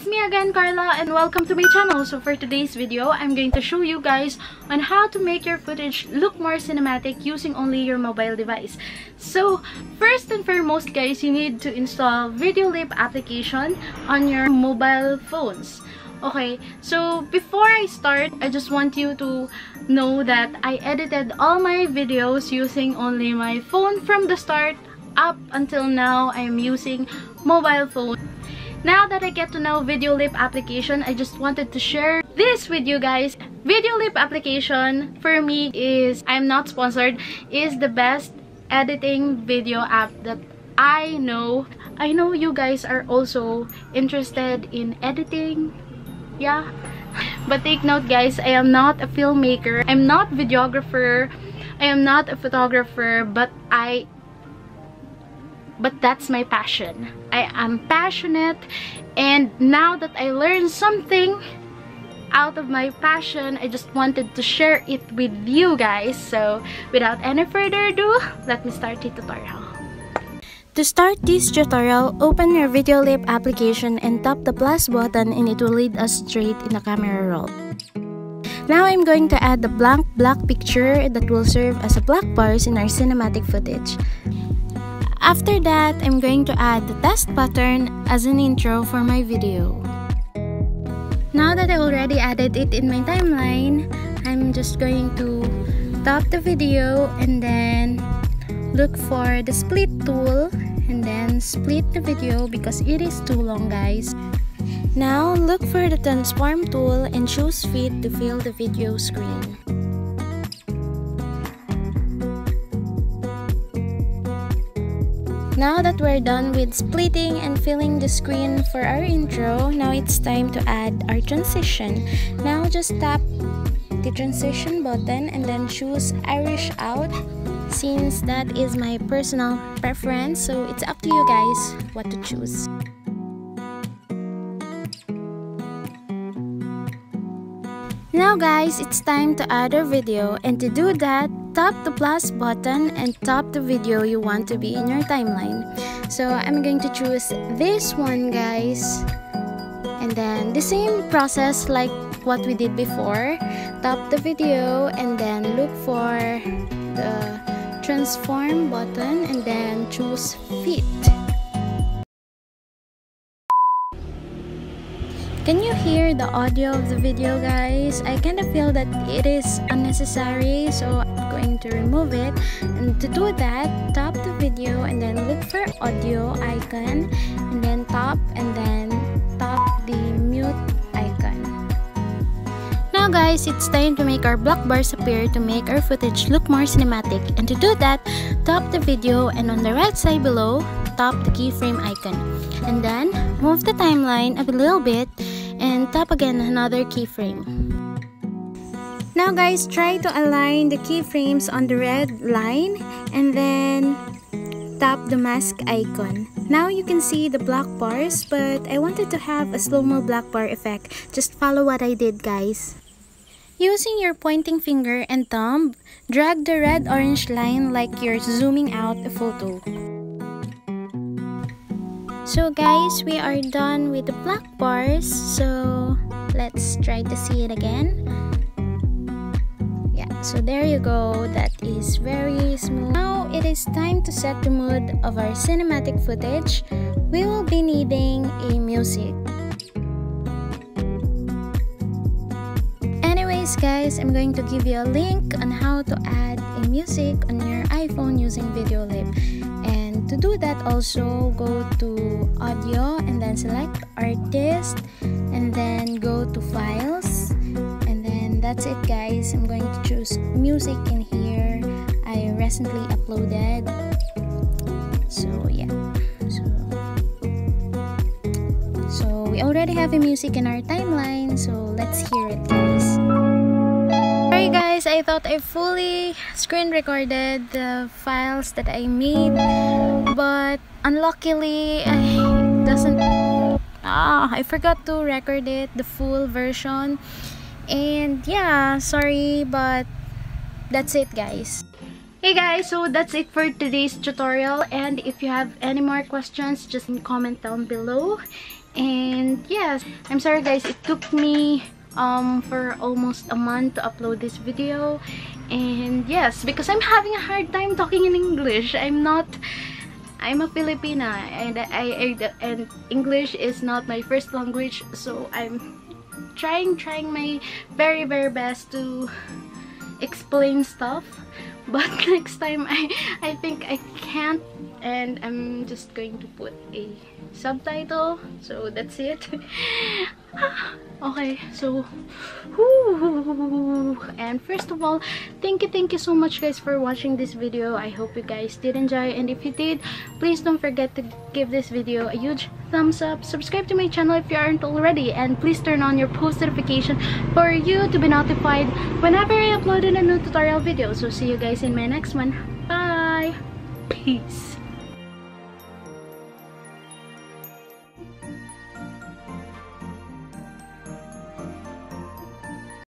it's me again, Carla, and welcome to my channel. So for today's video, I'm going to show you guys on how to make your footage look more cinematic using only your mobile device. So first and foremost, guys, you need to install Videoleap application on your mobile phones. Okay, so before I start, I just want you to know that I edited all my videos using only my phone from the start up until now. I'm using mobile phone. Now that I get to know Videoleap application, I just wanted to share this with you guys. Videoleap application for me is, I'm not sponsored, is the best editing video app that I know. I know you guys are also interested in editing. Yeah. But take note, guys, I am not a filmmaker. I'm not a videographer. I am not a photographer, but that's my passion. I am passionate, and now that I learned something out of my passion, I just wanted to share it with you guys. So without any further ado, let me start the tutorial. To start this tutorial, open your Videoleap application and tap the plus button, and it will lead us straight in the camera roll. Now I'm going to add the blank black picture that will serve as a black bars in our cinematic footage. After that, I'm going to add the test pattern as an intro for my video. Now that I already added it in my timeline, I'm just going to stop the video and then look for the split tool and then split the video because it is too long, guys. Now look for the transform tool and choose fit to fill the video screen. Now that we're done with splitting and filling the screen for our intro, now it's time to add our transition. Now just tap the transition button and then choose Irish out, since that is my personal preference, so it's up to you guys what to choose. Now guys, it's time to add our video, and to do that, tap the plus button and tap the video you want to be in your timeline. So I'm going to choose this one, guys, and then the same process like what we did before. Tap the video and then look for the transform button and then choose fit. Can you hear the audio of the video, guys? I kind of feel that it is unnecessary, so I'm going to remove it. And to do that, tap the video and then look for audio icon and then tap the mute icon. Now guys, it's time to make our black bars appear to make our footage look more cinematic. And to do that, tap the video and on the right side below, tap the keyframe icon. And then move the timeline a little bit and tap again another keyframe. Now guys, try to align the keyframes on the red line and then tap the mask icon. Now you can see the black bars, but I wanted to have a slow-mo black bar effect. Just follow what I did, guys. Using your pointing finger and thumb, drag the red-orange line like you're zooming out a photo. So guys, we are done with the black bars, so let's try to see it again. Yeah, so there you go, that is very smooth. Now it is time to set the mood of our cinematic footage. We will be needing a music. Anyways guys, I'm going to give you a link on how to add a music on your iPhone using Videoleap. And to do that, also go to audio and then select artist and then go to files, and then that's it, guys. I'm going to choose music in here. I recently uploaded, so yeah, so we already have a music in our timeline, so let's hear it, guys. Sorry guys, I thought I fully screen recorded the files that I made, but unluckily I forgot to record it, the full version, and yeah, sorry, but that's it, guys. Hey guys, so that's it for today's tutorial, and if you have any more questions, just comment down below. And yes, I'm sorry guys, it took me for almost a month to upload this video. And yes, because I'm having a hard time talking in English. I'm a Filipina, and and English is not my first language, so I'm trying my very best to explain stuff. But next time I think I can't, and I'm just going to put a subtitle, so that's it. Okay, so and first of all, thank you so much guys for watching this video. I hope you guys did enjoy, and if you did, please don't forget to give this video a huge thumbs up, subscribe to my channel if you aren't already, and please turn on your post notification for you to be notified whenever I upload a new tutorial video. So see you guys in my next one. Bye, peace.